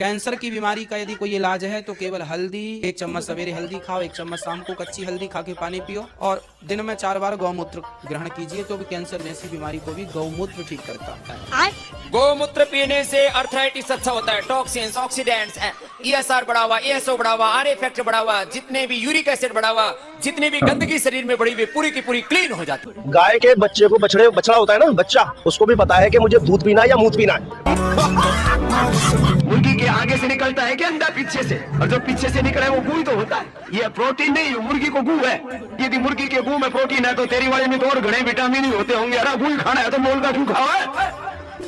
Cancer की बीमारी का यदि कोई इलाज है तो केवल हल्दी, 1 चम्मच सवेरे हल्दी खाओ, 1 चम्मच शाम को कच्ची हल्दी खा के पानी पियो और दिन में 4 बार गौमूत्र ग्रहण कीजिए तो भी कैंसर जैसी बीमारी को भी गौमूत्र ठीक करता है। गौमूत्र पीने से अर्थराइटिस अच्छा होता है, टॉक्सिन्स, ऑक्सीडेंट्स, ESR बढ़ा हुआ, ESO बढ़ा हुआ, RA फैक्टर बढ़ा हुआ, जितने भी यूरिक एसिड बढ़ा हुआ, जितनी भी गंदगी शरीर में बढ़ी हुई पूरी की पूरी क्लीन हो जाती है। गाय के बच्चे को बछड़ा होता है ना, बच्चा, उसको भी पता है कि मुझे दूध पीना है या मूत पीना है। मुर्गी के आगे से निकलता है कि अंडा पीछे से, और जो पीछे से निकले वो गू तो होता है। ये प्रोटीन नहीं, मुर्गी को गू है। यदि मुर्गी के गू में प्रोटीन है तो तेरी वाले में तो और घने विटामिन ही होते होंगे। अरे गू खाना है तो मोल का क्यों खावा है?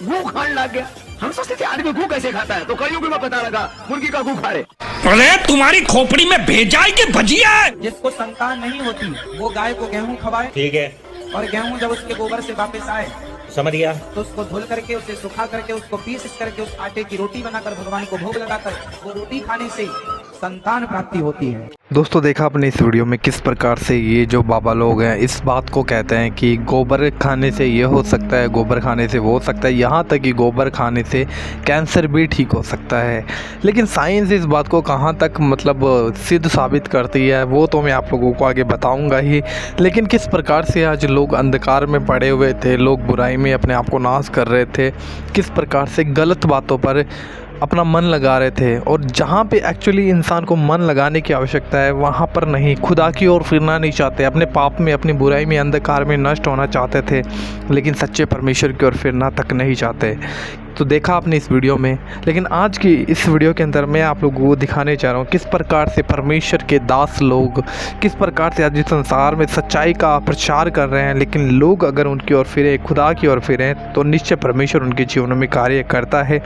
गू खाने लग गया। हम सोचते थे आदमी गू कैसे खाता है, तो कलयुग में पता लगा मुर्गी का गू खा रहे। अरे तुम्हारी खोपड़ी में भेजा है कि भजिया है? जिसको संतान नहीं होती वो गाय को गेहूं खवाए, ठीक है, और गेहूं जब उसके गोबर से वापस आए समझ गया। तो उसको धुल करके, उसे सुखा करके, उसको पीस करके उस आटे की रोटी बनाकर भगवान को भोग लगाकर वो रोटी खाने से संतान प्राप्ति होती है। दोस्तों देखा आपने इस वीडियो में किस प्रकार से ये जो बाबा लोग हैं इस बात को कहते हैं कि गोबर खाने से ये हो सकता है, गोबर खाने से वो हो सकता है, यहाँ तक कि गोबर खाने से कैंसर भी ठीक हो सकता है। लेकिन साइंस इस बात को कहाँ तक मतलब सिद्ध साबित करती है वो तो मैं आप लोगों को आगे बताऊँगा ही। लेकिन किस प्रकार से आज लोग अंधकार में पड़े हुए थे, लोग बुराई में अपने आप को नाश कर रहे थे, किस प्रकार से गलत बातों पर अपना मन लगा रहे थे, और जहाँ पे एक्चुअली इंसान को मन लगाने की आवश्यकता है वहाँ पर नहीं, खुदा की ओर फिरना नहीं चाहते, अपने पाप में, अपनी बुराई में, अंधकार में नष्ट होना चाहते थे, लेकिन सच्चे परमेश्वर की ओर फिरना तक नहीं चाहते। तो देखा आपने इस वीडियो में। लेकिन आज की इस वीडियो के अंदर मैं आप लोगों को दिखाने चाह रहा हूँ किस प्रकार से परमेश्वर के दास लोग किस प्रकार से आज इस संसार में सच्चाई का प्रचार कर रहे हैं, लेकिन लोग अगर उनकी ओर फिरें, खुदा की ओर फिरें, तो निश्चय परमेश्वर उनके जीवनों में कार्य करता है।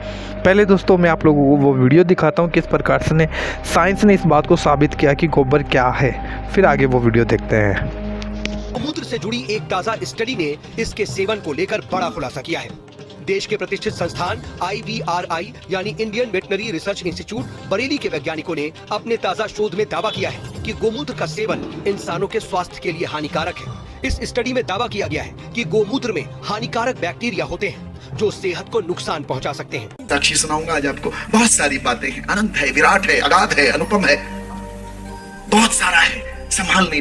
पहले दोस्तों मैं आप लोगों को वो वीडियो दिखाता हूँ किस प्रकार से साइंस ने इस बात को साबित किया कि गोबर क्या है, फिर आगे वो वीडियो देखते हैं। गौमूत्र से जुड़ी एक ताजा स्टडी ने इसके सेवन को लेकर बड़ा खुलासा किया है। देश के प्रतिष्ठित संस्थान IVRI यानी Indian veterinary research institute Bareilly के वैज्ञानिकों ने अपने ताजा शोध में दावा किया है कि गोमूत्र का सेवन इंसानों के स्वास्थ्य के लिए हानिकारक है। इस स्टडी में दावा किया गया है कि गोमूत्र में हानिकारक बैक्टीरिया होते हैं जो सेहत को नुकसान पहुंचा सकते हैं। साक्षी सुनाऊंगा आज आपको। बहुत सारी बातें हैं, अनंत है, विराट है, अगाध है, अनुपम है, बहुत सारा है, संभाल नहीं।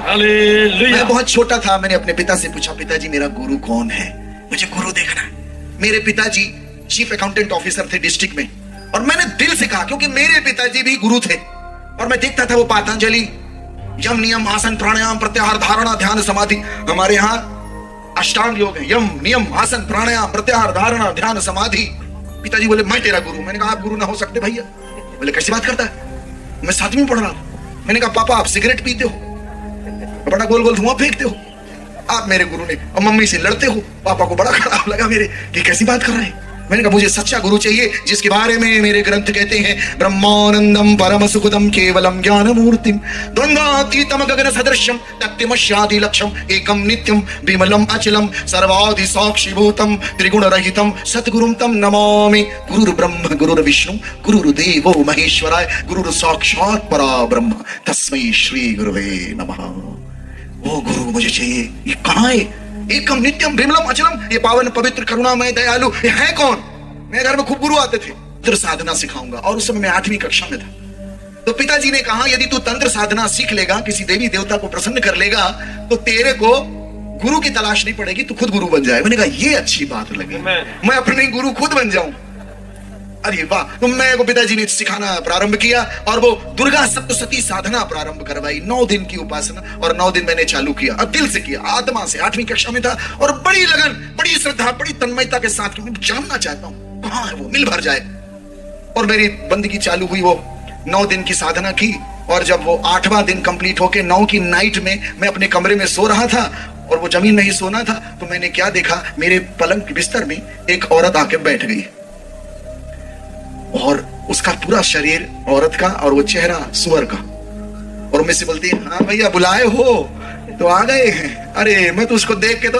हालेलुया। मैं बहुत छोटा था, मैंने अपने पिता से पूछा, पिताजी मेरा गुरु कौन है, मुझे गुरु देखना है। मेरे पिताजी चीफ अकाउंटेंट ऑफिसर थे डिस्ट्रिक्ट में, और मैंने दिल से कहा क्योंकि मेरे पिताजी भी गुरु थे, और मैं देखता था वो पतंजलि यम नियम आसन प्राणायाम प्रत्याहार धारणा ध्यान समाधि, हमारे यहाँ अष्टांग योग है, यम नियम आसन प्राणायाम प्रत्याहार धारणा ध्यान समाधि। पिताजी बोले मैं तेरा गुरु। मैंने कहा आप गुरु ना हो सकते भैया। बोले कैसी बात करता है, मैं 7वीं में पढ़ रहा था। मैंने कहा पापा आप सिगरेट पीते हो, बड़ा गोल गोल धुआं फेंकते हो, आप मेरे गुरु ने, और मम्मी से लड़ते हो। पापा को बड़ा खराब लगा मेरे, ये कैसी बात कर रहे हैं। मैंने कहा मुझे सच्चा गुरु चाहिए जिसके बारे में मेरे ग्रंथ कहते हैं ब्रह्मानंदम परम सुखदम केवलम ज्ञान मूर्तिम द्वंद्वातीतम गगन सदृश्यम तत्तिमस्यादि लक्ष्यम एकम नित्यम विमलम अचलम सर्वादि साक्षीभूतम त्रिगुण रहितम सतगुरुम तम नमामि। गुरुर् ब्रह्म गुरुर् विष्णु गुरुर्देवो महेश्वराय गुरुर् साक्षात् परब्रह्म तस्मै श्री गुरुवे नमः। वो गुरु मुझे चाहिए। ये कहाँ है? एकम नित्यम विमलम अचलम, ये पावन पवित्र करुणामय दयालु, ये है कौन? मेरे घर में खूब गुरु आते थे। तंत्र साधना सिखाऊंगा, और उस समय मैं 8वीं कक्षा में था। तो पिताजी ने कहा यदि तू तंत्र साधना सीख लेगा, किसी देवी देवता को प्रसन्न कर लेगा, तो तेरे को गुरु की तलाश नहीं पड़ेगी, तू खुद गुरु बन जाए। मैंने कहा ये अच्छी बात लगी, मैं अपने गुरु खुद बन जाऊं। अरे वाह। तो मेरे को पिताजी ने सिखाना प्रारंभ किया, और वो दुर्गा सप्तशती साधना प्रारंभ करवाई, 9 दिन की उपासना, और 9 दिन मैंने चालू किया, और दिल से किया, आत्मा से। 8वीं कक्षा में था, और बड़ी लगन, बड़ी श्रद्धा, बड़ी तन्मयता के साथ जानना चाहता हूँ कहाँ है वो, मिल भर जाए। और मेरी बंदगी चालू हुई, वो 9 दिन की साधना की, और जब वो 8वां दिन कंप्लीट होके 9 की नाइट में मैं अपने कमरे में सो रहा था, और वो जमीन में ही सोना था, तो मैंने क्या देखा, मेरे पलंग के बिस्तर में एक औरत आके बैठ गई, और उसका पूरा शरीर औरत का और वो चेहरा सुअर का, और मैं से बोलती है हाँ भैया बुलाए हो तो आ गए हैं। अरे मैं तो उसको देख के तो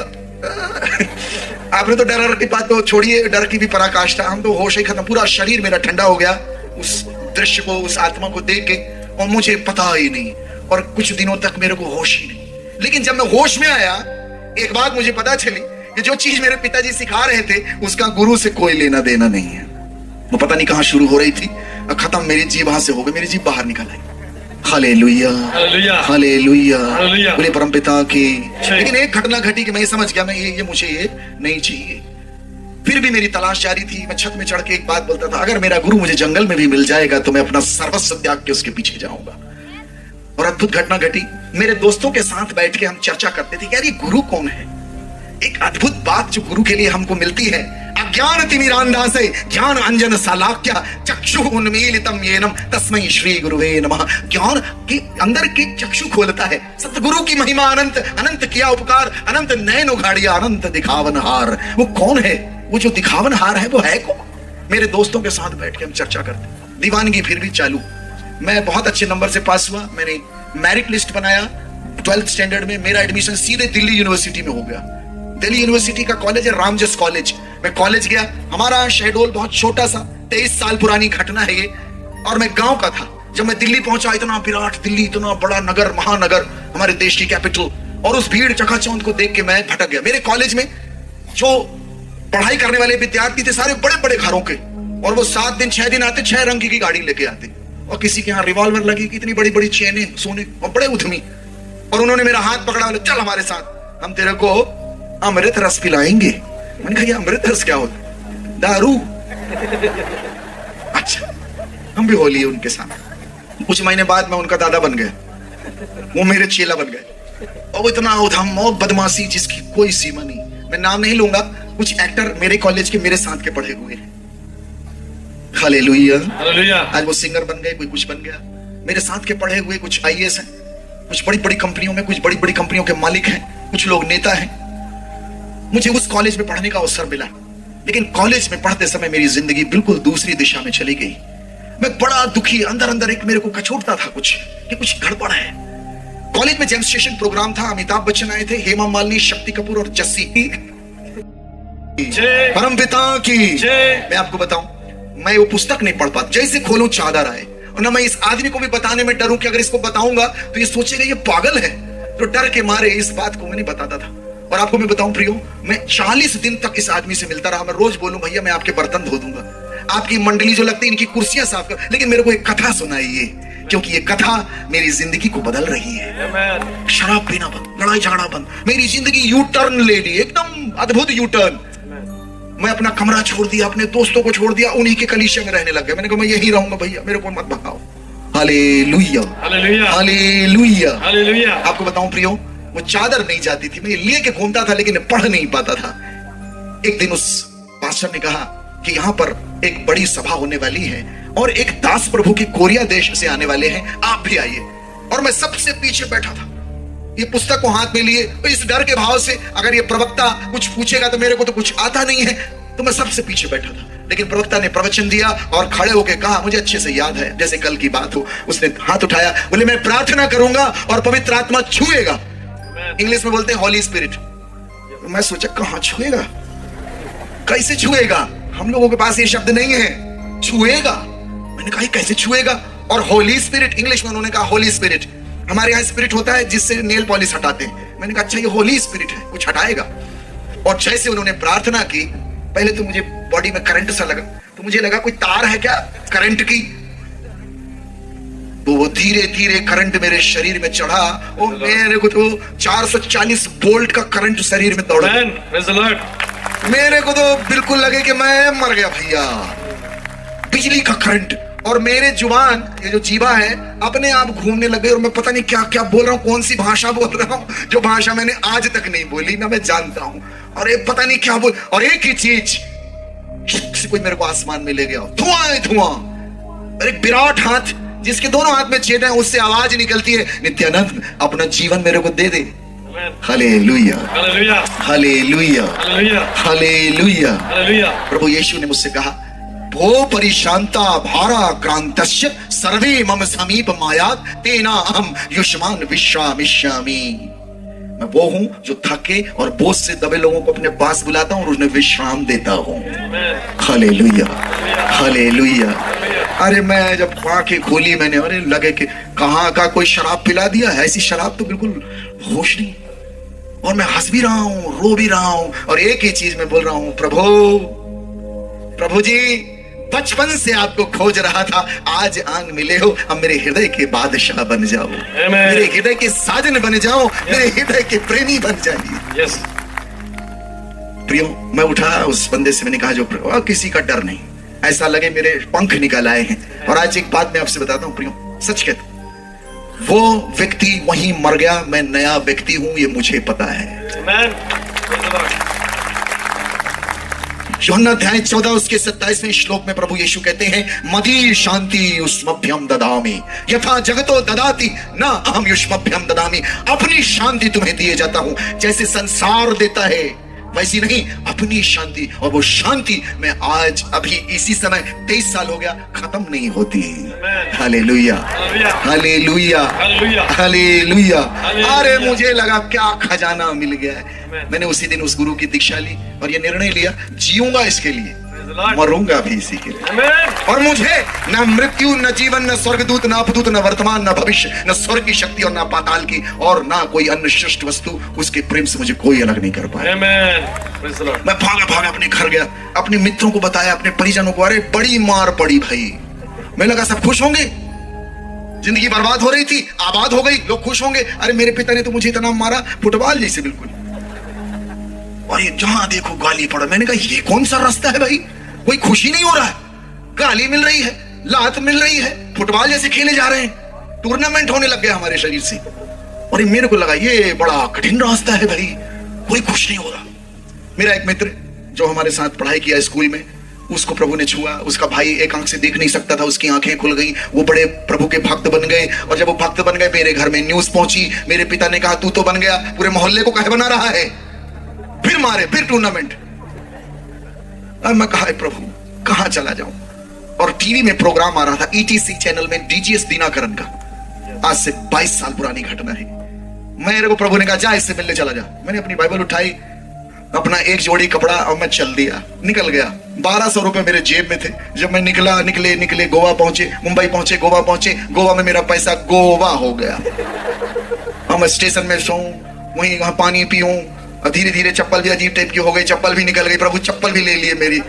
आपने तो डर की बात तो छोड़िए, डर की भी पराकाष्ठा, हम तो होश ही खत्म, पूरा शरीर मेरा ठंडा हो गया उस दृश्य को, उस आत्मा को देख के, और मुझे पता ही नहीं, और कुछ दिनों तक मेरे को होश ही नहीं। लेकिन जब मैं होश में आया, एक बात मुझे पता चली कि जो चीज मेरे पिताजी सिखा रहे थे उसका गुरु से कोई लेना देना नहीं है। वो पता नहीं कहां शुरू हो रही थी और खत्म मेरी जीभ वहां से हो गई, मेरी जीभ बाहर निकल आई। हालेलुया, हालेलुया, बोले परमपिता की। लेकिन एक घटना घटी कि मैं समझ गया मैं ये मुझे ये नहीं चाहिए। फिर भी मेरी तलाश जारी थी। मैं छत में चढ़ के एक बात बोलता था, अगर मेरा गुरु मुझे जंगल में भी मिल जाएगा तो मैं अपना सर्वस्व त्याग के उसके पीछे जाऊंगा। और अद्भुत घटना घटी। मेरे दोस्तों के साथ बैठ के हम चर्चा करते थे, यार ये गुरु कौन है। एक अद्भुत बात जो गुरु के लिए हमको मिलती है, अज्ञान तिमिरांधासे ज्ञान अंजन सालाक्य चक्षु उन्मीलितम येनम तस्मै श्री गुरुवे नमः। ज्ञान के अंदर के चक्षु खोलता है। सतगुरु की महिमा अनंत, अनंत किया उपकार, अनंत नयन उघाड़िया, अनंत दिखावनहार। वो कौन है? वो जो दिखावनहार है वो है कौन? मेरे दोस्तों के साथ बैठ के हम चर्चा करते। दीवानगी फिर भी चालू। मैं बहुत अच्छे नंबर से पास हुआ। मैंने मेरिट लिस्ट बनाया 12th स्टैंडर्ड में। मेरा एडमिशन सीधे दिल्ली यूनिवर्सिटी में हो गया। दिल्ली यूनिवर्सिटी का कॉलेज है रामजस कॉलेज। मैं कॉलेज गया। हमारा शेड्यूल बहुत छोटा सा, 23 साल पुरानी घटना है ये। और मैं गांव का था। जब मैं दिल्ली पहुंचा, इतना विराट दिल्ली, इतना बड़ा नगर, महानगर, हमारे देश की कैपिटल, और उस भीड़ चकाचौंध को देख के मैं भटक गया। मेरे कॉलेज में जो पढ़ाई करने वाले विद्यार्थी थे सारे बड़े बड़े घरों के, और वो 7 दिन 6 दिन आते, 6 रंग की गाड़ी लेके आते, और किसी के यहाँ रिवॉल्वर लगी, इतनी बड़ी बड़ी चेनें सोने, और बड़े उद्यमी। और उन्होंने मेरा हाथ पकड़ा, बोले चल हमारे साथ, हम तेरे को अमृत रस पिलाएंगे। मैंने कहा ये अमृत रस क्या होता? दारू। अच्छा, हम भी हो लिए उनके साथ। कुछ महीने बाद मैं उनका दादा बन गया, वो मेरे चेला बन गए। और वो इतना उधम और बदमाशी जिसकी कोई सीमा नहीं। मैं नाम नहीं लूंगा। कुछ एक्टर मेरे कॉलेज के मेरे साथ के पढ़े हुए हैं। Hallelujah, hallelujah. आज वो सिंगर बन गए, कोई कुछ बन गया। मेरे साथ के पढ़े हुए कुछ आईएएस हैं, कुछ बड़ी बड़ी कंपनियों में, कुछ बड़ी बड़ी कंपनियों के मालिक हैं, कुछ लोग नेता हैं। मुझे उस कॉलेज में पढ़ने का अवसर मिला, लेकिन कॉलेज में पढ़ते समय मेरी जिंदगी बिल्कुल दूसरी दिशा में चली गई। मैं बड़ा दुखी, अंदर अंदर एक मेरे को कचोटता था कुछ कि कुछ गड़बड़ है। कॉलेज में जेम्स्टेशन प्रोग्राम था। अमिताभ बच्चन आए थे, हेमा मालिनी, शक्ति कपूर और जस्सी। परमपिता की। मैं आपको बताऊं, मैं वो पुस्तक नहीं पढ़ पाता। जैसे खोलूं चादर आए। और ना मैं इस आदमी को भी बताने में डरूं कि अगर इसको बताऊंगा तो ये सोचेगा ये पागल है। तो डर के मारे इस बात को मैं नहीं बताता था। और आपको मैं बताऊं प्रियो, मैं 40 दिन तक इस आदमी से मिलता रहा। मैं रोज बोलूं भैया मैं आपके बर्तन धो दूंगा, आपकी मंडली जो लगती है इनकी कुर्सियां साफ कर, लेकिन मेरे को एक कथा सुनाइए, क्योंकि ये कथा मेरी जिंदगी को बदल रही है। शराब पीना बंद, लड़ाई झगड़ा बंद, मेरी जिंदगी यू टर्न ले ली, एकदम अद्भुत यू टर्न। मैं अपना कमरा छोड़ दिया, अपने दोस्तों को छोड़ दिया, उन्हीं के कलीसिया में रहने लग गया। मैंने कहा मैं यही रहूंगा भैया, मेरे को मत भगाओ। Hallelujah, hallelujah, hallelujah, hallelujah. आपको बताऊं प्रियो, वो चादर नहीं जाती थी, मैं लिए के घूमता था लेकिन पढ़ नहीं पाता था। एक दिन उस पास्टर ने कहा कि यहाँ पर एक बड़ी सभा होने वाली है और एक दास प्रभु की कोरिया देश से आने वाले हैं, आप भी आइए। और मैं सबसे पीछे बैठा था, ये पुस्तक को हाथ में लिए, इस डर के भाव से अगर ये प्रवक्ता कुछ पूछेगा तो मेरे को तो कुछ आता नहीं है, तो मैं सबसे पीछे बैठा था। लेकिन प्रवक्ता ने प्रवचन दिया और खड़े होकर कहा, मुझे अच्छे से याद है जैसे कल की बात हो, उसने हाथ उठाया, बोले मैं प्रार्थना करूंगा और पवित्र आत्मा छुएगा। इंग्लिश में बोलते हैं हॉली स्पिरिट। मैं सोचा कहां छुएगा, कैसे छुएगा, हम लोगों के पास ये शब्द नहीं है, छुएगा। मैंने कहा कैसे छुएगा? और होली स्पिरिट, इंग्लिश में उन्होंने कहा होली स्पिरिट। हमारे यहाँ स्पिरिट होता है जिससे नेल पॉलिश हटाते हैं। मैंने कहा अच्छा ये होली स्पिरिट है, कुछ हटाएगा। और जैसे उन्होंने प्रार्थना की, पहले तो मुझे बॉडी में करंट सा लगा, तो मुझे लगा कोई तार है क्या करंट की। तो वो धीरे धीरे करंट मेरे शरीर में चढ़ा और मेरे को तो 440 वोल्ट का करंट शरीर में दौड़ा। मेरे को तो बिल्कुल लगे कि मैं मर गया भैया, बिजली का करंट। और मेरे जुबान, ये जो जीवा है, अपने आप घूमने लगे और मैं पता नहीं क्या क्या बोल रहा हूँ, कौन सी भाषा बोल रहा हूँ जो भाषा मैंने आज तक नहीं बोली, ना मैं जानता हूँ। और ये पता नहीं क्या बोल, और एक ही चीज कोई मेरे को आसमान में ले गया, धुआं है धुआं। और एक विराट हाथ जिसके दोनों हाथ में छेद है, उससे आवाज निकलती है, नित्यानंद अपना जीवन मेरे को दे दे। Hallelujah, hallelujah, hallelujah, hallelujah, hallelujah. प्रभु यीशु ने मुझसे कहा, भो परिशांता भारा क्रांतस्य सर्वे मम समीप मायात तेना अहम युष्मान विश्रामिष्यामि। मैं वो हूं जो थके और बोझ से दबे लोगों को अपने पास बुलाता हूं और उन्हें विश्राम देता हूं। Hallelujah, hallelujah. अरे मैं जब आंखें खोली मैंने, अरे लगे कि कहां का कोई शराब पिला दिया है, ऐसी शराब तो बिल्कुल होश नहीं। और मैं हंस भी रहा हूं, रो भी रहा हूं, और एक ही चीज मैं बोल रहा हूं, प्रभु, प्रभु जी बचपन से आपको खोज रहा था, आज आंग मिले हो, अब मेरे हृदय के बादशाह बन जाओ, मेरे हृदय के साजन बन जाओ, मेरे हृदय के प्रेमी बन जाइए। प्रियो, मैं उठा उस बंदे से, मैंने कहा जो किसी का डर नहीं, ऐसा लगे मेरे पंख निकल आए हैं। और आज एक बात मैं आपसे बताता हूं प्रियो, सच कहता हूं, वो व्यक्ति वहीं मर गया, मैं नया व्यक्ति हूं, ये मुझे पता है। यूहन्ना अध्याय 14 उसके 27वें श्लोक में प्रभु यीशु कहते हैं, मदीर शांति उष्मभ्यम ददामि यथा जगतो ददाति न अहम युष्मभ्यम ददामि। अपनी शांति तुम्हें दिए जाता हूं, जैसे संसार देता है वैसी नहीं, अपनी शांति। और वो शांति मैं आज अभी इसी समय 23 साल हो गया, खत्म नहीं होती। Hallelujah, hallelujah, hallelujah. अरे मुझे लगा क्या खजाना मिल गया है। मैंने उसी दिन उस गुरु की दीक्षा ली और ये निर्णय लिया, जीऊंगा इसके लिए, मरूंगा भी इसी के लिए। और मुझे न मृत्यु, न जीवन, न स्वर्गदूत, न अपदूत, न वर्तमान, न भविष्य, न स्वर्ग की शक्ति और न पाताल की और न कोई अन्य सृष्ट वस्तु, उसके प्रेम से मुझे कोई अलग नहीं कर पाया। मैं भागा भागा अपने घर गया, अपने मित्रों को बताया, अपने परिजनों को। अरे बड़ी मार पड़ी भाई। मैं लगा सब खुश होंगे, जिंदगी बर्बाद हो रही थी, आबाद हो गई, लोग खुश होंगे। अरे मेरे पिता ने तो मुझे इतना मारा, फुटबॉल जैसे बिल्कुल, और ये जहां देखो गाली पड़ा। मैंने कहा ये कौन सा रास्ता है भाई, कोई खुशी नहीं हो रहा है, गाली मिल रही है, लात मिल रही है, फुटबॉल जैसे खेले जा रहे हैं, टूर्नामेंट होने लग गया हमारे शरीर से। और ये मेरे को लगा ये बड़ा कठिन रास्ता है भाई, कोई खुश नहीं हो रहा। मेरा एक मित्र जो हमारे साथ पढ़ाई किया स्कूल में, उसको प्रभु ने छुआ। उसका भाई एक आंख से देख नहीं सकता था, उसकी आंखें खुल गई, वो बड़े प्रभु के भक्त बन गए। और जब वो भक्त बन गए, मेरे घर में न्यूज पहुंची। मेरे पिता ने कहा तू तो बन गया, पूरे मोहल्ले को कहे बना रहा है, फिर मारे, फिर टूर्नामेंट। अब मैं कहा प्रभु कहां चला जाऊं। और टीवी में प्रोग्राम आ रहा था ETC चैनल में, DGS दिनाकरन का, आज से 22 साल पुरानी घटना है। मेरे को प्रभु ने कहा जा इससे मिलने चला जा। मैंने अपनी बाइबल उठाई, अपना एक जोड़ी कपड़ा और मैं चल दिया, निकल गया। 1200 रुपए मेरे जेब में थे। जब मैं निकले गोवा पहुंचे, मुंबई पहुंचे, गोवा पहुंचे। गोवा में मेरा पैसा गोवा हो गया। और मैं स्टेशन में सोऊं, वहीं वहां पानी पीऊं। धीरे धीरे चप्पल भी अजीब टाइप की हो गई, चप्पल भी निकल गई। प्रभु चप्पल भी ले लिए मेरी।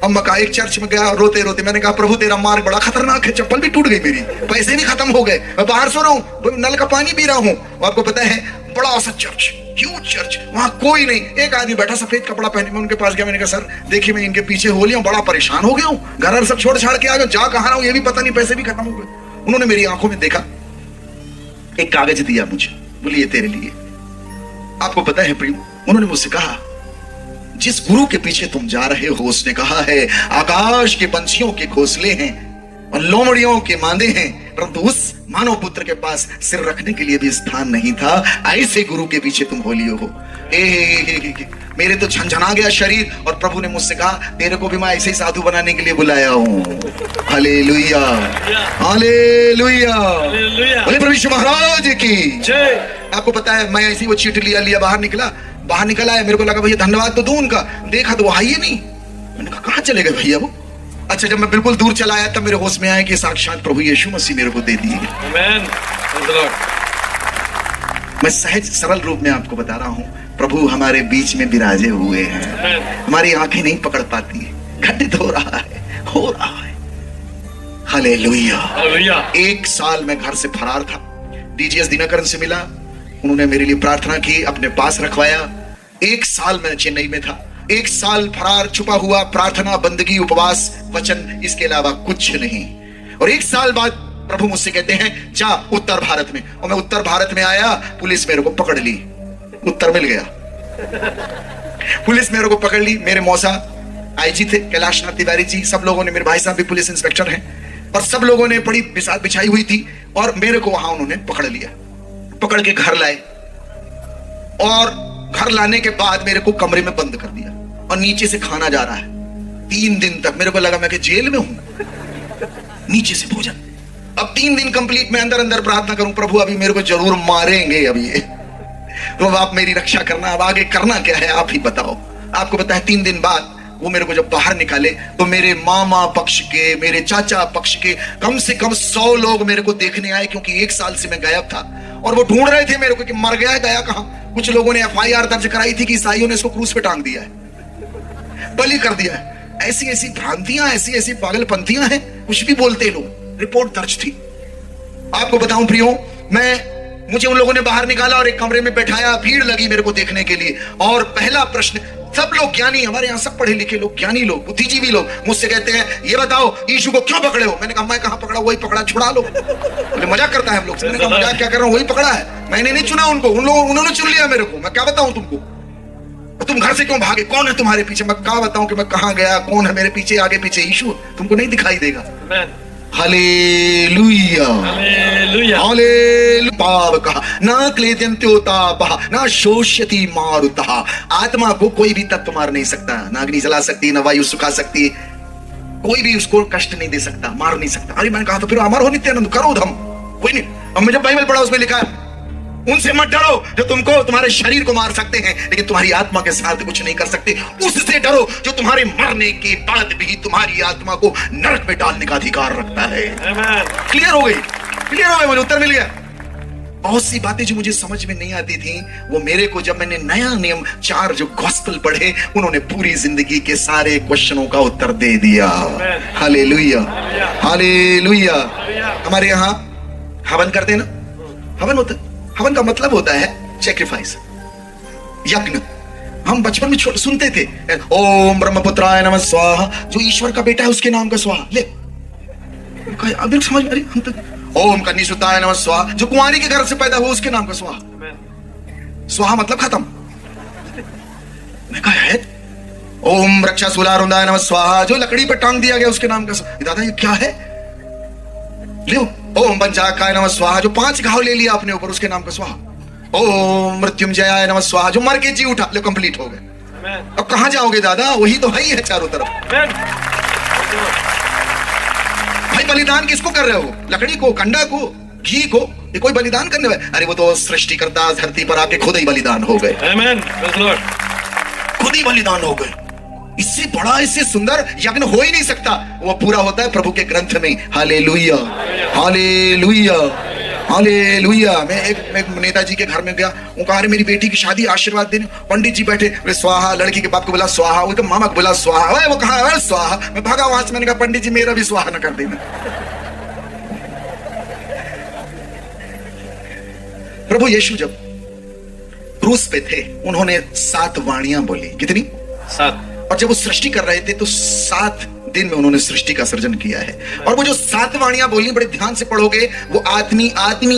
अब मैं कहा एक चर्च में गया, रोते रोते मैंने कहा प्रभु तेरा मार्ग बड़ा खतरनाक है, चप्पल भी टूट गई मेरी, पैसे भी खत्म हो गए, मैं बाहर सो रहा हूँ, नल का पानी पी रहा हूँ। आपको पता है बड़ा सा चर्च, ह्यूज चर्च, वहां कोई नहीं, एक आदमी बैठा सफेद कपड़ा पहने। मैं उनके पास गया, मैंने कहा सर देखिए मैं इनके पीछे हो लिया हूँ, बड़ा परेशान हो गया हूँ, घर सब छोड़ छाड़ के आ गया, जा कहां रहा हूँ ये भी पता नहीं, पैसे भी खत्म हो गए। उन्होंने मेरी आंखों में देखा, एक कागज दिया मुझे, बोलिए तेरे लिए। आपको पता है प्रिय, उन्होंने मुझसे कहा जिस गुरु के पीछे तुम जा रहे हो उसने कहा है आकाश के पंछियों के घोंसले हैं और लोमड़ियों के मांदे हैं, परंतु उस मानव पुत्र के पास सिर रखने के लिए भी स्थान नहीं था। ऐसे गुरु के पीछे तुम हो लियो हो। मेरे तो झंझना गया शरीर। और प्रभु ने मुझसे कहा तेरे को भी मैं ऐसे ही साधु बनाने के लिए बुलाया हूं। हालेलुया, हालेलुया, बोले प्रभु यीशु महाराज की जय। आपको पता है मैं ऐसे ही वो चीट लिया बाहर निकला है। मेरे को लगा भैया धन्यवाद तो दूं उनका, देखा तो वो है ही नहीं। मैंने कहा कहां चले गए भैया वो। अच्छा जब मैं बिल्कुल दूर चला आया तब मेरे होश में आया कि साक्षात प्रभु यीशु मसीह मेरे को दे दिए। मैं सहज सरल रूप में आपको बता रहा हूं, प्रभु हमारे बीच में विराजे हुए हैं। हमारी आंखें नहीं पकड़ पाती, घटित हो रहा है। हालेलुया। 1 साल मैं घर से फरार था। DGS दिनाकरन से मिला, उन्होंने मेरे लिए प्रार्थना की, अपने पास रखवाया। 1 साल मैं चेन्नई में था। 1 साल फरार, छुपा हुआ, प्रार्थना, बंदगी, उपवास, वचन, इसके अलावा कुछ नहीं। और 1 साल बाद प्रभु मुझसे कहते हैं जा उत्तर भारत में। और मैं उत्तर भारत में आया, पुलिस मेरे को पकड़ ली। उत्तर मिल गया, पुलिस मेरे को पकड़ ली। मेरे मौसा IG थे, कैलाश नाथ तिवारी जी, सब लोगों ने, मेरे भाई साहब भी पुलिस इंस्पेक्टर हैं, और सब लोगों ने बड़ी बिसात बिछाई हुई थी। और मेरे को वहां उन्होंने पकड़ लिया, पकड़ के घर लाए। और घर लाने के बाद मेरे को कमरे में बंद कर दिया और नीचे से खाना जा रहा है 3 दिन तक। मेरे को लगा मैं कि जेल में हूं, नीचे से भोजन। अब 3 दिन कंप्लीट मैं अंदर प्रार्थना करूं, प्रभु अभी मेरे को जरूर मारेंगे अब ये, तो अब आप मेरी रक्षा करना, अब आगे करना क्या है आप ही बताओ। आपको पता है 3 दिन बाद वो मेरे को जब बाहर निकाले तो मेरे मामा पक्ष के, मेरे चाचा पक्ष के कम से कम 100 लोग मेरे को देखने आए, क्योंकि 1 साल से मैं गायब था। और वो ढूंढ रहे थे मेरे को कि मर गया है, गया कहां। कुछ लोगों ने FIR दर्ज कराई थी कि ईसाइयों ने इसको क्रूस पे टांग दिया है, बलि कर दिया है। ऐसी ऐसी भ्रांतियां, ऐसी ऐसी पागलपंथियां हैं, कुछ भी बोलते लोग। रिपोर्ट दर्ज थी। आपको बताऊं प्रियो, मुझे उन लोगों ने बाहर निकाला और एक कमरे में बैठाया, भीड़ लगी मेरे को देखने के लिए। और पहला प्रश्न, सब लोग ज्ञानी, हमारे यहाँ सब पढ़े लिखे लोग, ज्ञानी लोग, बुद्धिजीवी लोग, मुझसे कहते हैं ये बताओ यीशु को क्यों पकड़े हो? मैंने कहा मैं कहां पकड़ा, वही पकड़ा, छुड़ा लो। बोले मजाक करता है हम लोग। मैंने कहा मजाक क्या कर रहा हूं, वही पकड़ा है, मैंने नहीं चुना उनको, उन्होंने चुन लिया मेरे को। मैं क्या बताऊं तुमको? तुम घर से क्यों भागे? कौन है तुम्हारे पीछे? मैं क्या बताऊं कि मैं कहां गया, कौन है मेरे पीछे, आगे पीछे? यीशु तुमको नहीं दिखाई देगा। Hallelujah, hallelujah. पाव कहा ना क्लेद्यंत्योतापः ना शोष्यति मारुतः। आत्मा को कोई भी तत्व मार नहीं सकता, ना अग्नि जला सकती, ना वायु सुखा सकती, कोई भी उसको कष्ट नहीं दे सकता, मार नहीं सकता। अरे मैंने कहा तो फिर अमर हो नित्यानंद, करो धम, कोई नहीं। अब मैं जब बाइबल पढ़ा उसमें लिखा है उनसे मत डरो जो तुमको तुम्हारे शरीर को मार सकते हैं लेकिन तुम्हारी आत्मा के साथ कुछ नहीं कर सकते। उससे डरो जो तुम्हारे मरने के बाद भी तुम्हारी आत्मा को नरक में डालने का अधिकार रखता है। क्लियर हो गई? क्लियर हो गई? मुझे उत्तर मिल गया। बहुत सी बातें जो मुझे समझ में नहीं आती थी, वो मेरे को जब मैंने नया नियम 4 जो गॉस्पेल पढ़े, उन्होंने पूरी जिंदगी के सारे क्वेश्चनों का उत्तर दे दिया। Hallelujah, hallelujah. हमारे यहाँ हवन करते हैं ना, हवन होता है। हवन का मतलब होता है सैक्रिफाइस, यज्ञ। हम बचपन में सुनते थे ओम ब्रह्मपुत्राय नमः स्वाहा, जो ईश्वर का बेटा है उसके नाम का स्वाहा। ले अभी समझ में आ रही? हम तो ओम कन्यासुताय नमः स्वाहा, जो कुंवारी के घर से पैदा हुआ उसके नाम का स्वाहा। स्वाहा मतलब खत्म। मैं कहा है ओम रक्षाशूलारुंदाय नमः स्वाहा, जो लकड़ी पर टांग दिया गया उसके नाम का स्वाहा। दादा ये क्या है? लो ओम पंचाकाय नमः स्वाहा, जो 5 घाव ले लिया अपने ऊपर उसके नाम का स्वाहा। ओम मृत्युंजयाय नमः स्वाहा, जो मर के जी उठा। लो कंप्लीट हो गए। अब कहां जाओगे दादा? वही तो है ही है चारों तरफ। भाई बलिदान किसको कर रहे हो? लकड़ी को, कंडा को, घी को? ये कोई बलिदान करने वाले? अरे वो तो सृष्टिकर्ता धरती पर आके खुद ही बलिदान हो गए। खुद ही बलिदान हो गए। इससे बड़ा, इससे सुंदर यज्ञ हो ही नहीं सकता। वो पूरा होता है प्रभु के ग्रंथ में। Hallelujah, hallelujah, hallelujah. मैं एक नेताजी के घर में गया, वो कहा अरे मेरी बेटी की शादी, आशीर्वाद देने। पंडित जी बैठे, बोले स्वाहा। लड़की के बाप को बोला स्वाहा, वो मामा को बोला स्वाहा। वो कहा स्वाहा। मैं भागा वहां से, मैंने कहा पंडित जी मेरा भी स्वाहा न कर देना। प्रभु यीशु जब क्रूस पे थे, उन्होंने 7 वाणियां बोली। कितनी? 7। और जब वो सृष्टि कर रहे थे तो 7 दिन में उन्होंने सृष्टि का सृजन किया है। और वो जो 7 वाणियां बोली, बड़े ध्यान से पढ़ोगे, वो आदमी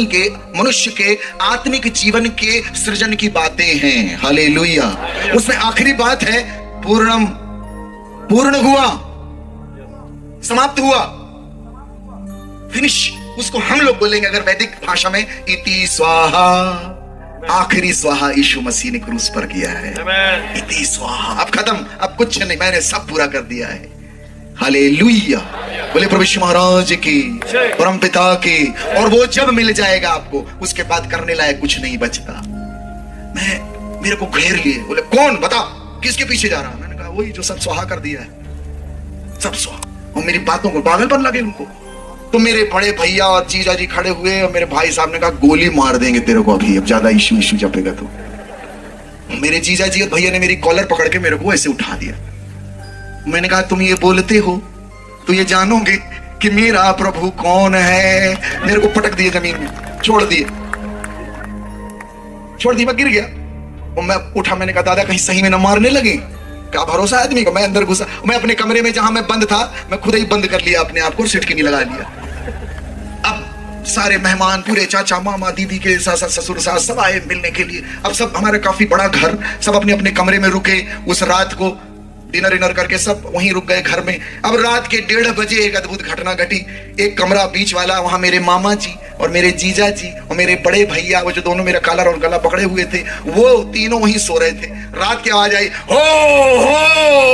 के, मनुष्य के आत्मिक जीवन के सृजन की बातें हैं। हालेलुया। उसमें आखिरी बात है पूर्णम, पूर्ण हुआ, समाप्त हुआ, फिनिश। उसको हम लोग बोलेंगे अगर वैदिक भाषा में इति स्वाहा। आखिरी स्वाहा यीशु मसीह ने क्रूस पर किया है। इति स्वाहा, अब खत्म, अब कुछ नहीं, मैंने सब पूरा कर दिया है। हालेलुया। बोले प्रभु यीशु महाराज की, परम पिता की। और वो जब मिल जाएगा आपको, उसके बाद करने लायक कुछ नहीं बचता। मेरे को घेर लिए, बोले कौन बता, किसके पीछे जा रहा? मैंने कहा वही जो सब स्वाहा कर दिया है, सब स्वाहा। और मेरी बातों को पागलपन लगे उनको। तो मेरे बड़े भैया और जीजा जी खड़े हुए और मेरे भाई साहब ने कहा गोली मार देंगे तेरे को अभी, अब ज्यादा इशू जपेगा तो। मेरे जीजा जी और भैया ने मेरी कॉलर पकड़ के मेरे को ऐसे उठा दिया। मैंने कहा तुम ये बोलते हो तो ये जानोगे कि मेरा प्रभु कौन है। मेरे को पटक दिए जमीन में, छोड़ दिए, मैं गिर गया। और मैं उठा, मैंने कहा दादा कहीं सही में न मारने लगे, क्या भरोसा आदमी का। मैं अंदर घुसा, मैं अपने कमरे में जहां मैं बंद था, मैं खुद ही बंद कर लिया अपने आप को, सिटकिनी लगा लिया। अब सारे मेहमान, पूरे चाचा मामा दीदी के सास ससुर सास सब आए मिलने के लिए। अब सब, हमारे काफी बड़ा घर, सब अपने अपने कमरे में रुके। उस रात को डिनर करके सब वहीं रुक गए घर में। अब रात के 1:30 बजे एक अद्भुत घटना घटी। एक कमरा बीच वाला, वहां मेरे मामा जी और मेरे जीजा जी और मेरे बड़े भैया, वो जो दोनों मेरा कॉलर और गला पकड़े हुए थे, वो तीनों वहीं सो रहे थे। रात की आवाज आई, हो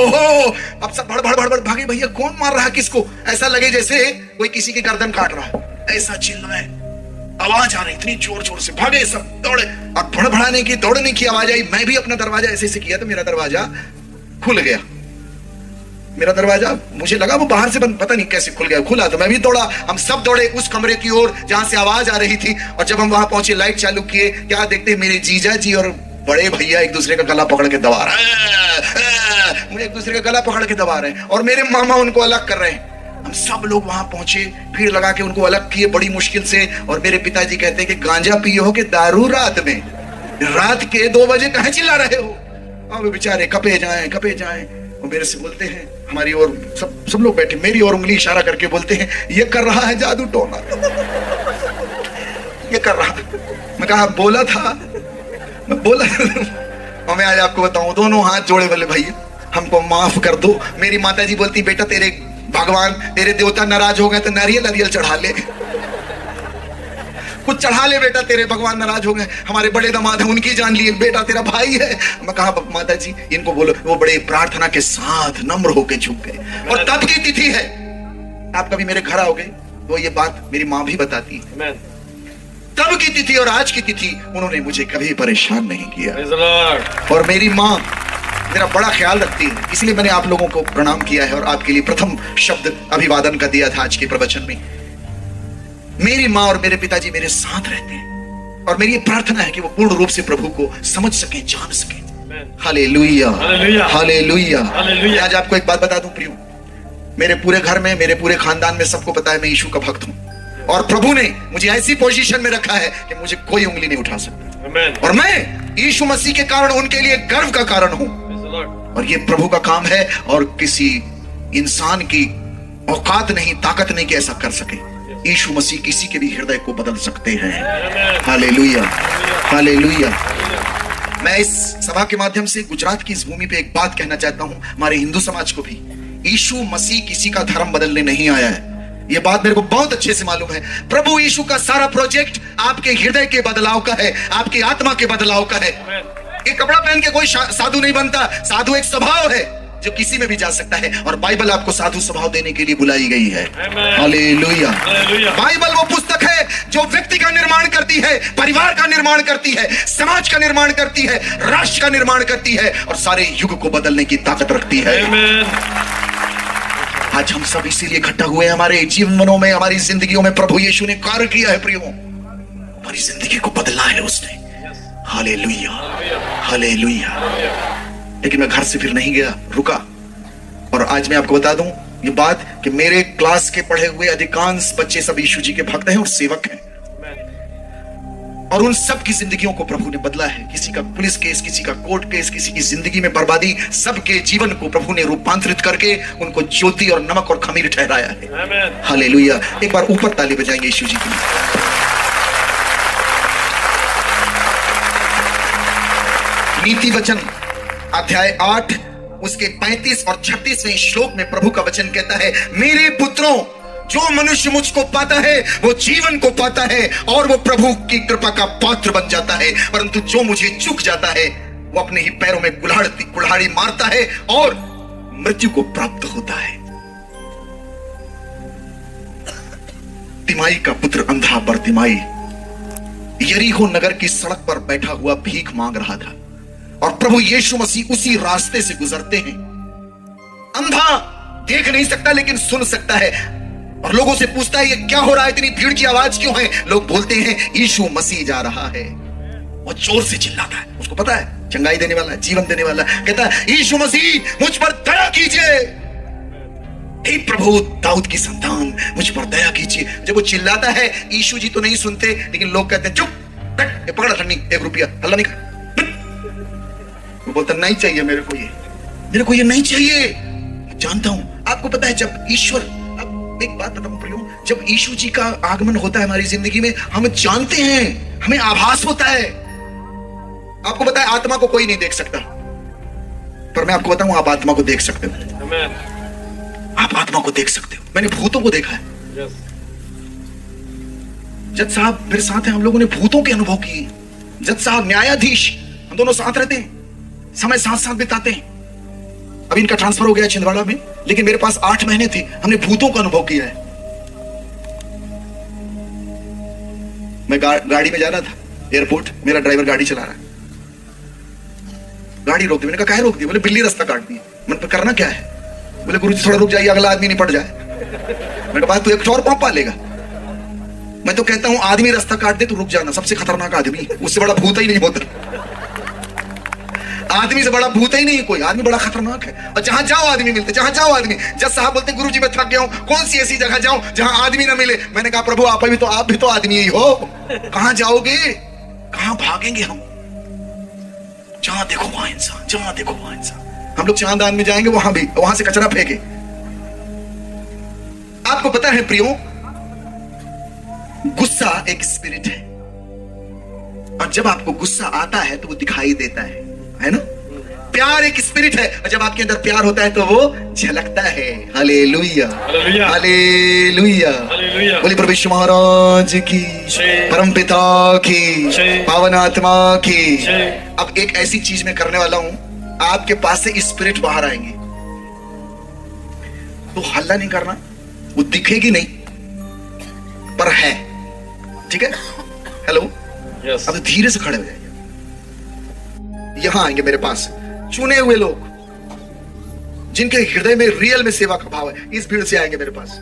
हो। अब सब भड़ भागे, भैया कौन मार रहा है किसको? ऐसा लगे जैसे कोई किसी की गर्दन काट रहा है, ऐसा चिल्लाए, आवाज आ रही इतनी जोर से। भागे सब, दौड़े। और भड़भड़ाने की, दौड़ने की आवाज आई। मैं भी अपना दरवाजा ऐसे किया तो मेरा दरवाजा खुल गया। मेरा दरवाजा, मुझे लगा वो बाहर से बंद, पता नहीं कैसे खुल गया। खुला तो मैं भी दौड़ा। हम सब दौड़े उस कमरे की ओर जहां से आवाज आ रही थी। और जब हम वहां पहुंचे, लाइट चालू किए, क्या देखते मेरे जीजा जी और बड़े भैया एक दूसरे का गला पकड़ के दबा रहे हैं, मुझे एक दूसरे का गला पकड़ के दबा रहे हैं, और मेरे मामा उनको अलग कर रहे हैं। हम सब लोग वहां पहुंचे, भीड़ लगा के उनको अलग किए बड़ी मुश्किल से। और मेरे पिताजी कहते हैं कि गांजा पिए हो कि दारू? रात के 2 बजे कहाँ चिल्ला रहे हो? और वे बेचारे कपे जाएं। वो मेरे से बोलते हैं, हमारी ओर सब लोग बैठे, मेरी ओर उंगली इशारा करके बोलते हैं, ये कर रहा है जादू टोना, ये कर रहा। मैं कहा बोला था, मैं बोला। और मैं आज आपको बताऊं, दोनों हाथ जोड़े बोले भैया हमको माफ कर दो। मेरी माताजी बोलती, बेटा तेरे भगवान तेरे देवता नाराज हो गए तो नारियल चढ़ा ले, कुछ चढ़ा ले बेटा, तेरे भगवान नाराज हो गए। हमारे बड़े दामाद हैं, उनकी जान लिए, बेटा तेरा भाई है। मैं कहा माता जी इनको बोलो। वो बड़े प्रार्थना के साथ नम्र होके झुक गए। और तब की तिथि है, आप कभी मेरे घर आओगे तो ये बात मेरी माँ भी बताती है, तब की तिथि और आज की तिथि उन्होंने मुझे कभी परेशान नहीं किया। और मेरी माँ मेरा बड़ा ख्याल रखती है, इसलिए मैंने आप लोगों को प्रणाम किया है और आपके लिए प्रथम शब्द अभिवादन का दिया था आज के प्रवचन में। मेरी माँ और मेरे पिताजी मेरे साथ रहते हैं, और मेरी ये प्रार्थना है कि वो पूर्ण रूप से प्रभु को समझ सके, जान सके। Hallelujah, hallelujah. आज आपको एक बात बता दूं प्रियो, मेरे पूरे घर में, मेरे पूरे खानदान में सबको पता है मैं यीशु का भक्त हूं, और प्रभु ने मुझे ऐसी पोजीशन में रखा है कि मुझे कोई उंगली नहीं उठा सकता, और मैं यीशु मसीह के कारण उनके लिए गर्व का कारण हूं। और ये प्रभु का काम है, और किसी इंसान की औकात नहीं, ताकत नहीं कि ऐसा कर सके। यीशु मसीह किसी के भी हृदय को बदल सकते हैं। Hallelujah, hallelujah. मैं इस सभा के माध्यम से गुजरात की इस भूमि पे एक बात कहना चाहता हूं, हमारे हिंदू समाज को भी, यीशु मसीह किसी का धर्म बदलने नहीं आया है। ये बात मेरे को बहुत अच्छे से मालूम है। प्रभु यीशु का सारा प्रोजेक्ट आपके हृदय के बदलाव का है, आपकी आत्मा के बदलाव का है। ये कपड़ा पहन के कोई साधु नहीं बनता, साधु एक स्वभाव है जो किसी में भी जा सकता है, और बाइबल आपको साधु स्वभाव देने के लिए बुलाई गई है। हालेलुया। बाइबल वो पुस्तक है जो व्यक्ति का निर्माण करती है, परिवार का निर्माण करती है, समाज का निर्माण करती है, राष्ट्र का निर्माण करती है, और सारे युग को बदलने की ताकत रखती है। आज हम सब इसीलिए इकट्ठा हुए, हमारे जीवनों में, हमारी जिंदगियों में प्रभु यीशु ने कार्य किया है प्रियो, हमारी जिंदगी को बदला है उसने। Hallelujah, hallelujah. लेकिन मैं घर से फिर नहीं गया, रुका, और आज मैं आपको बता दूं ये बात कि मेरे क्लास के पढ़े हुए अधिकांश बच्चे सब यीशु जी के भक्त हैं और सेवक हैं, और उन सब की जिंदगियों को प्रभु ने बदला है। किसी का पुलिस केस, किसी का कोर्ट केस, किसी की जिंदगी में बर्बादी, सबके जीवन को प्रभु ने रूपांतरित करके उनको ज्योति और नमक और खमीर ठहराया है। हालेलुया। एक बार ऊपर ताली बजाएंगे यीशु जी के लिए। नीति वचन अध्याय 8 उसके 35 और 36वें श्लोक में प्रभु का वचन कहता है, मेरे पुत्रों, जो मनुष्य मुझको पाता है वो जीवन को पाता है और वो प्रभु की कृपा का पात्र बन जाता है, परंतु जो मुझे चूक जाता है वो अपने ही पैरों में कुल्हाड़ी मारता है और मृत्यु को प्राप्त होता है। तिमाई का पुत्र अंधा बरतिमाई यरीहो नगर की सड़क पर बैठा हुआ भीख मांग रहा था, और प्रभु यीशु मसीह उसी रास्ते से गुजरते हैं। अंधा देख नहीं सकता लेकिन सुन सकता है, और लोगों से पूछता है ये क्या हो रहा है, इतनी भीड़ की आवाज क्यों है? लोग बोलते हैं यीशु मसीह जा रहा है। वो जोर से चिल्लाता है, उसको पता है चंगाई देने वाला है, जीवन देने वाला है। कहता है यीशु मसीह मुझ पर दया कीजिए, हे प्रभु दाऊद की संतान मुझ पर दया कीजिए। जब वो चिल्लाता है यीशु जी तो नहीं सुनते, लेकिन लोग कहते हैं चुप, पकड़ा ठन्नी, 1 रुपया, हल्ला नहीं कर। वो बोलता नहीं चाहिए मेरे को ये नहीं चाहिए। जानता हूं, आपको पता है जब ईश्वर, अब एक बात बताऊं प्रियो, जब यीशु जी का आगमन होता है हमारी जिंदगी में, हम जानते हैं, हमें आभास होता है। आपको पता है आत्मा को कोई नहीं देख सकता, पर मैं आपको बताऊं आप आत्मा को देख सकते हो। आप आत्मा को देख सकते हो। मैंने भूतों को देखा है। जज साहब मेरे साथ हैं, हम लोगों ने भूतों के अनुभव किए। जज साहब, न्यायाधीश, हम दोनों साथ रहते हैं, समय साथ साथ बिताते हैं। अभी इनका ट्रांसफर हो गया छिंदवाड़ा में, लेकिन मेरे पास 8 महीने थे, हमने भूतों का अनुभव किया है। मैं गाड़ी में जा रहा था एयरपोर्ट, मेरा ड्राइवर गाड़ी चला रहा है, गाड़ी रोक दी। मैंने कहा काहे रोक दी? बोले बिल्ली रास्ता काट दी। मैंने कहा करना क्या है? बोले गुरुजी थोड़ा रुक जाइए, अगला आदमी नहीं पड़ जाए। मैंने कहा तू एक और पाँव पालेगा? मैं तो कहता हूं आदमी रास्ता काट दे तो रुक जाना, सबसे खतरनाक आदमी, उससे बड़ा भूत ही नहीं होता। आदमी से बड़ा भूत ही नहीं है कोई, आदमी बड़ा खतरनाक है। और जहां जाओ आदमी मिलते, जहां जाओ आदमी। जज साहब बोलते हैं गुरुजी मैं थक गया हूं, कौन सी ऐसी जगह जाऊं जहां आदमी ना मिले। मैंने कहा प्रभु आप भी तो आदमी ही हो, कहां जाओगे, कहां भागेंगे हम। जहां देखो वहां इंसान, जहां देखो वहां इंसान। हम लोग चांदान में जाएंगे, वहां से कचरा फेंके। आपको पता है प्रियो, गुस्सा एक स्पिरिट है, और जब आपको गुस्सा आता है तो वो दिखाई देता है ना। प्यार एक स्पिरिट है, और जब आपके अंदर प्यार होता है तो वो झलकता है। Hallelujah, hallelujah. बोले प्रभु यीशु महाराज की, परम पिता की, पावन आत्मा की। अब एक ऐसी चीज मैं करने वाला हूं, आपके पास से स्पिरिट बाहर आएंगे, तो हल्ला नहीं करना, वो दिखेगी नहीं पर है, ठीक है। हेलो, अब धीरे से खड़े हो जाइए। यहां आएंगे मेरे पास चुने हुए लोग, जिनके हृदय में रियल में सेवा का भाव है। इस भीड़ से आएंगे मेरे पास,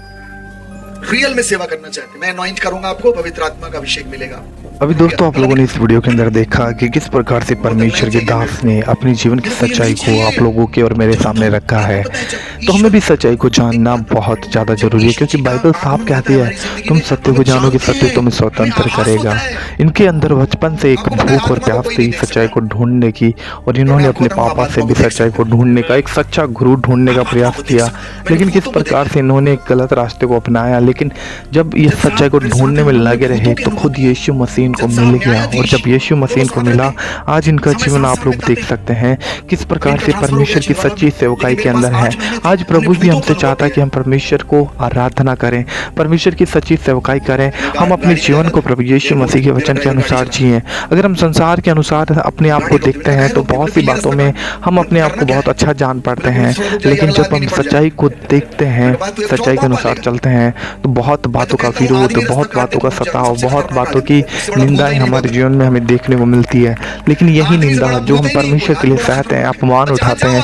रियल में सेवा करना चाहते हैं। मैं अनॉइंट करूंगा आपको, पवित्र आत्मा का अभिषेक मिलेगा। अभी दोस्तों आप लोगों ने इस वीडियो के अंदर देखा कि किस प्रकार से परमेश्वर के दास ने अपनी जीवन की सच्चाई को आप लोगों के और मेरे सामने रखा है। तो हमें भी सच्चाई को जानना बहुत ज़्यादा जरूरी है, क्योंकि बाइबल साफ कहती है तुम सत्य को जानोगे, सत्य तुम्हें स्वतंत्र करेगा। इनके अंदर बचपन से एक भूख और प्यास थी सच्चाई को ढूंढने की, और इन्होंने अपने पापा से भी सच्चाई को ढूंढने का, एक सच्चा गुरु ढूंढने का प्रयास किया। लेकिन किस प्रकार से इन्होंने एक गलत रास्ते को अपनाया। लेकिन जब ये सच्चाई को ढूंढने में लगे रहे तो खुद यीशु मसीह को मिल गया, और जब यीशु मसीह को मिला आज इनका जीवन आप लोग देख सकते हैं किस प्रकार से परमेश्वर की सच्ची सेवकाई के अंदर है। आज प्रभु भी हमसे चाहता है कि हम परमेश्वर को आराधना करें, परमेश्वर की सच्ची सेवकाई करें, हम अपने जीवन को प्रभु यीशु मसीह के वचन के अनुसार जिएं। अगर हम संसार के अनुसार अपने आप को देखते हैं तो बहुत सी बातों में हम अपने आप को बहुत अच्छा जान पाते हैं, लेकिन जब हम सच्चाई को देखते हैं, सच्चाई के अनुसार चलते हैं, तो बहुत बातों का विरोध, बहुत बातों का सताव, बहुत बातों की निंदाएं हमारे जीवन में हमें देखने को मिलती है। लेकिन यही निंदा जो हम परमेश्वर के लिए सहते हैं, अपमान उठाते हैं,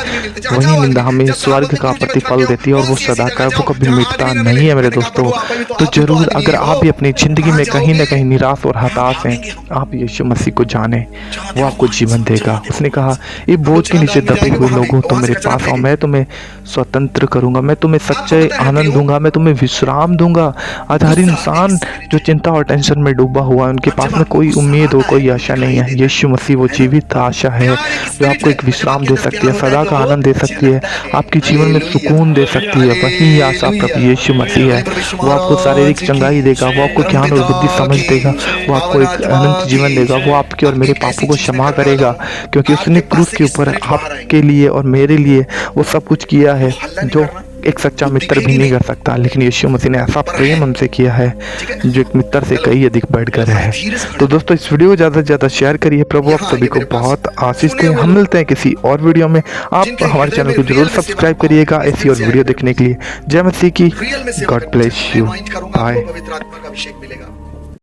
वही निंदा हमें स्वर्ग का प्रतिफल देती है, और वो सदा का, वो कभी मिटता नहीं है मेरे दोस्तों। तो जरूर अगर आप भी अपनी जिंदगी में कहीं ना कहीं निराश और हताश हैं, आप यीशु मसीह को जाने, वो आपको जीवन देगा। उसने कहा ये बोझ के नीचे दबे हुए लोगों तुम मेरे पास आओ, मैं तुम्हें स्वतंत्र करूंगा, मैं तुम्हें सच्चे आनंद दूंगा, मैं तुम्हें विश्राम दूंगा। आज हर इंसान जो चिंता और टेंशन में डूबा हुआ है, उनके पास में कोई उम्मीद हो, कोई आशा नहीं है। यीशु मसीह वो जीवित आशा है जो आपको एक विश्राम दे सकती है, सदा का आनंद दे सकती है, आपके जीवन में सुकून दे सकती है। वही आशा प्रभु यीशु मसीह है। वो आपको शारीरिक चंगाई देगा, वो आपको ज्ञान और बुद्धि समझ देगा, वो आपको एक अनंत जीवन देगा, वो आपके और मेरे पापों को क्षमा करेगा, क्योंकि उसने क्रूस के ऊपर आपके लिए और मेरे लिए वो सब कुछ किया है जो एक सच्चा मित्र भी नहीं कर सकता। लेकिन यीशु मसीह ने ऐसा प्रेम हमसे किया है जो एक मित्र से कई अधिक बढ़कर है। तो दोस्तों इस वीडियो को ज़्यादा से ज़्यादा शेयर करिए। प्रभु आप सभी को बहुत आशीष दें। हम मिलते हैं किसी और वीडियो में। आप हमारे चैनल को जरूर सब्सक्राइब करिएगा ऐसी और वीडियो देखने के लिए। जय मसीह की। God bless you. बाय।